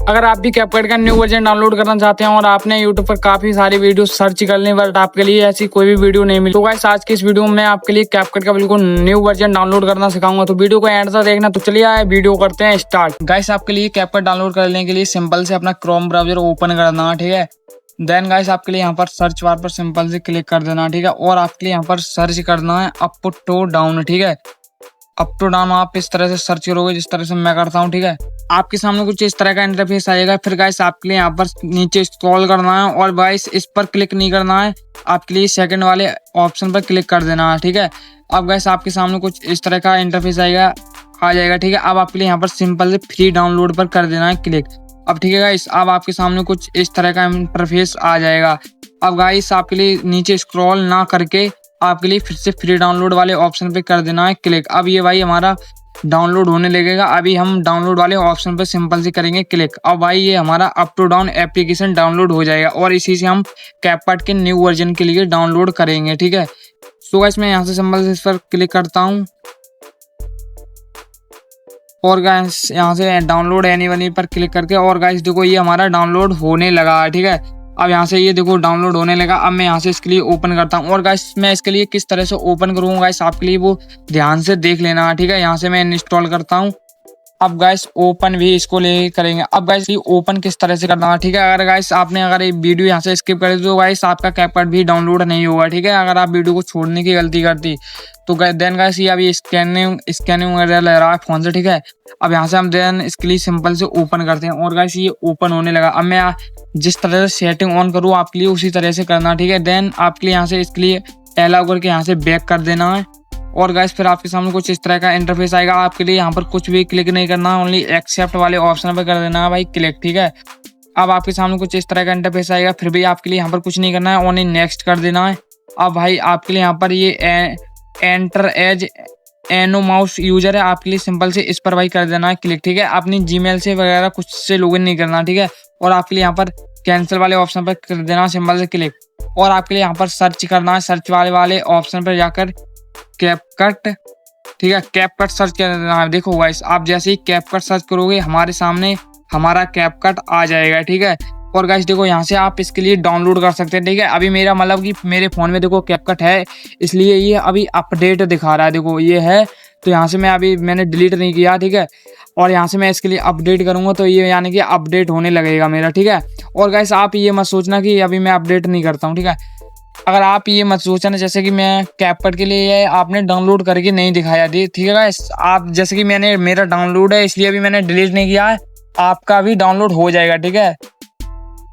अगर आप भी कैपकट का न्यू वर्जन डाउनलोड करना चाहते हैं और आपने यूट्यूब पर काफी सारी वीडियो सर्च कर ली बट आपके लिए ऐसी कोई भी वीडियो नहीं मिली, तो गाइस आज की इस वीडियो में आपके लिए कैपकट का बिल्कुल न्यू वर्जन डाउनलोड करना सिखाऊंगा। तो वीडियो को एंड तक देखना। तो चलिए आए वीडियो करते हैं स्टार्ट। गाइस आपके लिए कैपकट डाउनलोड करने के लिए सिंपल से अपना क्रोम ब्राउजर ओपन करना है, ठीक है। देन गाइस आपके लिए यहाँ पर सर्च बार पर सिंपल से क्लिक कर देना, ठीक है। और आपके लिए यहाँ पर सर्च करना है अप टू डाउन, ठीक है। अप टू डाउन आप इस तरह से सर्च करोगे जिस तरह से मैं करता हूँ, ठीक है। आपके सामने कुछ इस तरह का इंटरफेस आएगा। फिर गाइस आपके लिए यहाँ पर नीचे स्क्रॉल करना है और गाइस इस पर क्लिक नहीं करना है, आपके लिए सेकंड वाले ऑप्शन पर क्लिक कर देना है, ठीक है। अब गाइस आपके सामने कुछ इस तरह का इंटरफेस आ जाएगा, ठीक है। अब आपके लिए यहाँ पर सिंपल से फ्री डाउनलोड पर कर देना है क्लिक। अब ठीक है गाइस, अब आपके सामने कुछ इस तरह का इंटरफेस आ जाएगा। अब गाइस आपके लिए नीचे स्क्रॉल ना करके आपके लिए फिर से फ्री डाउनलोड वाले ऑप्शन पे कर देना है क्लिक। अब ये भाई हमारा डाउनलोड होने लगेगा। अभी हम डाउनलोड वाले ऑप्शन पे सिंपल से करेंगे क्लिक। अब भाई ये हमारा up to down application download हो जाएगा और इसी से हम कैपकट के न्यू वर्जन के लिए डाउनलोड करेंगे, ठीक है। सो गाइस मैं यहाँ से सिंपल से इस पर क्लिक करता हूँ और गाइस यहाँ से डाउनलोड एनीवन पर क्लिक करके और गाइस देखो ये हमारा डाउनलोड होने लगा है, ठीक है। अब यहाँ से ये देखो डाउनलोड होने लगा। अब मैं यहाँ से इसके लिए ओपन करता हूँ और गाइस मैं इसके लिए किस तरह से ओपन करूँगा गाइस आपके लिए वो ध्यान से देख लेना, ठीक है। यहाँ से मैं इंस्टॉल करता हूँ। अब गाइस ओपन भी इसको ले करेंगे। अब गाइस ये ओपन किस तरह से करना है, ठीक है। अगर गाइस आपने अगर ये वीडियो यहाँ से स्किप कर दी तो गाइस आपका कैपकट भी डाउनलोड नहीं होगा, ठीक है। अगर आप वीडियो को छोड़ने की गलती करती तो देन गाइस ये अभी स्कैनिंग वगैरह ले रहा है फोन से, ठीक है। अब यहाँ से हम देन इसके लिए सिंपल से ओपन करते हैं और गाइस ये ओपन होने लगा। अब मैं जिस तरह से सेटिंग ऑन करूँ आपके लिए उसी तरह से करना, ठीक है। देन आपके लिए यहाँ से इसके लिए अलाउ करके यहाँ से बैक कर देना है और गाइस फिर आपके सामने कुछ इस तरह का इंटरफेस आएगा। आपके लिए यहाँ पर कुछ भी क्लिक नहीं करना है, ओनली एक्सेप्ट वाले ऑप्शन पर कर देना है भाई क्लिक, ठीक है। अब आपके सामने कुछ इस तरह का इंटरफेस आएगा। फिर भी आपके लिए यहाँ पर कुछ नहीं करना है, ओनली नेक्स्ट कर देना है। अब भाई आपके लिए यहाँ पर ये एंटर एज एनो माउस यूजर है, आपके लिए सिंपल से इस पर भाई कर देना है क्लिक, ठीक है। अपनी जीमेल से वगैरह कुछ से लॉगिन नहीं करना, ठीक है। और आपके लिए यहाँ पर कैंसिल वाले ऑप्शन पर कर देना सिंपल से क्लिक और आपके लिए यहाँ पर सर्च करना है, सर्च वाले ऑप्शन पर जाकर कैपकट, ठीक है, कैपकट सर्च कर देना है। देखो गाइस आप जैसे ही कैपकट सर्च करोगे हमारे सामने हमारा कैपकट आ जाएगा, ठीक है। और गाइस देखो यहाँ से आप इसके लिए डाउनलोड कर सकते हैं, ठीक है। अभी मेरा मतलब कि मेरे फोन में देखो कैपकट है इसलिए ये अभी अपडेट दिखा रहा है, देखो ये है। तो यहाँ से मैंने डिलीट नहीं किया, ठीक है। और यहाँ से मैं इसके लिए अपडेट करूँगा तो ये यानी कि अपडेट होने लगेगा मेरा, ठीक है। और गाइस आप ये मत सोचना कि अभी मैं अपडेट नहीं करता हूँ, ठीक है। अगर आप ये मत सोचना जैसे कि मैं कैपकट के लिए आपने डाउनलोड करके नहीं दिखाया थी, ठीक है गाइस। आप जैसे कि मेरा डाउनलोड है इसलिए अभी मैंने डिलीट नहीं किया है, आपका भी डाउनलोड हो जाएगा, ठीक है।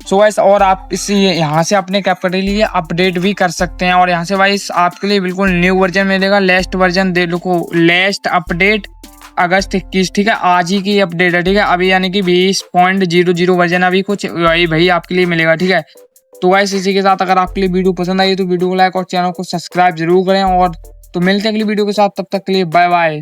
सो गाइस और आप इसी यहाँ से अपने कैपकट के लिए अपडेट भी कर सकते हैं और यहाँ से गाइस आपके लिए बिल्कुल न्यू वर्जन मिलेगा। लेटेस्ट वर्जन दे लो, लेटेस्ट अपडेट अगस्त 21, ठीक है। आज ही की अपडेट है, ठीक है। अभी यानी कि 20.00 वर्जन अभी कुछ भाई आपके लिए मिलेगा, ठीक है। तो गाइस इसी के साथ अगर आपके लिए वीडियो पसंद आई तो वीडियो को लाइक और चैनल को सब्सक्राइब जरूर करें और तो मिलते हैं अगली वीडियो के साथ, तब तक के लिए बाय बाय।